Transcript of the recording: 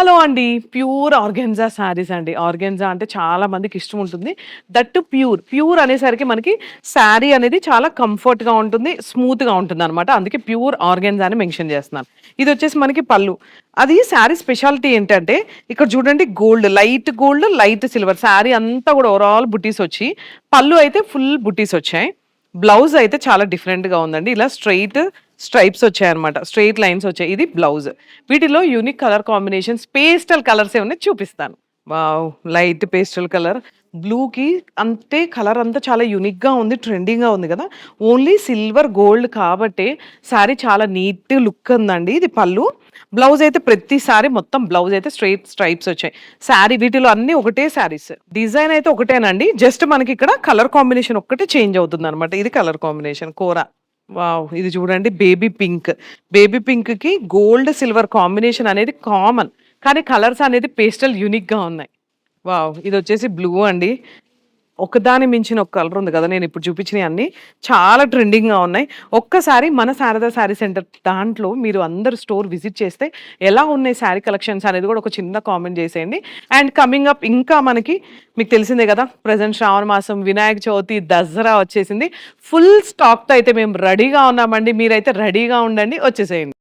Hello అండి. Pure organza saris అండి. Organza అంటే చాలా మందికి ఇష్టం ఉంటుంది. That pure. ప్యూర్ అనేసరికి మనకి శారీ అనేది చాలా కంఫర్ట్‌గా ఉంటుంది. స్మూత్‌గా ఉంటుందనమాట. అందుకే ప్యూర్ ఆర్గాన్జా అని మెన్షన్ చేస్తున్నాను. ఇదొచ్చేసి మనకి పళ్ళు. అది శారీ స్పెషాలిటీ ఏంటంటే ఇక్కడ చూడండి గోల్డ్, లైట్ సిల్వర్ శారీ అంతా కూడా ఓవరాల్ బుట్టీస్ వచ్చి, పళ్ళు అయితే ఫుల్ బుట్టీస్ వచ్చాయి. బ్లౌజ్ అయితే చాలా డిఫరెంట్‌గా ఉందండి. ఇలా స్ట్రైప్స్ వచ్చాయన్నమాట. స్ట్రెయిట్ లైన్స్ వచ్చాయి. ఇది బ్లౌజ్. వీటిలో యూనిక్ కలర్ కాంబినేషన్స్ పేస్టల్ కలర్సే ఉన్నాయి చూపిస్తాను. వావ్! Light pastel colour. బ్లూకి అంతే కలర్ అంతా చాలా యూనిక్‌గా ఉంది. ట్రెండింగ్‌గా ఉంది గదా! ఓన్లీ సిల్వర్, గోల్డ్ కాబట్టే శారీ చాలా నీట్ లుక్ ఉందండి. ఇది పళ్ళు. బ్లౌజ్ అయితే ప్రతిసారి మొత్తం బ్లౌజ్ అయితే స్ట్రెయిట్ స్ట్రైప్స్ వచ్చాయి. శారీ వీటిలో అన్నీ ఒకటే శారీస్. డిజైన్ అయితే ఒకటేనండి. జస్ట్ మనకిక్కడ కలర్ కాంబినేషన్ ఒక్కటే చేంజ్ అవుతుందనమాట. ఇది కలర్ కాంబినేషన్ కూర. వావ్! ఇది చూడండి బేబీ పింక్. బేబీ పింక్‌కి గోల్డ్, సిల్వర్ కాంబినేషన్ అనేది కామన్. కానీ కలర్స్ అనేది పేస్టల్ యూనిక్‌గా ఉన్నాయి. వావ్! ఇదొచ్చేసి బ్లూ అండి. ఒకదాని మించిన ఒక కలర్ ఉంది కదా! నేనిప్పుడు చూపించినయన్నీ చాలా ట్రెండింగ్‌గా ఉన్నాయి. ఒక్కసారి మన శారదా శారీ సెంటర్ దాంట్లో మీరు అందరూ స్టోర్ విజిట్ చేస్తే ఎలా ఉన్నాయి శారీ కలెక్షన్స్ అనేది కూడా ఒక చిన్న కామెంట్ చేసేయండి. అండ్ కమింగ్ అప్ ఇంకా మనకి మీకు తెలిసిందే కదా! ప్రెజెంట్ శ్రావణ మాసం, వినాయక చవితి, దసరా వచ్చేసింది. ఫుల్ స్టాక్‌తో అయితే మేము రెడీగా ఉన్నామండి. మీరైతే రెడీగా ఉండండి. వచ్చేసేయండి.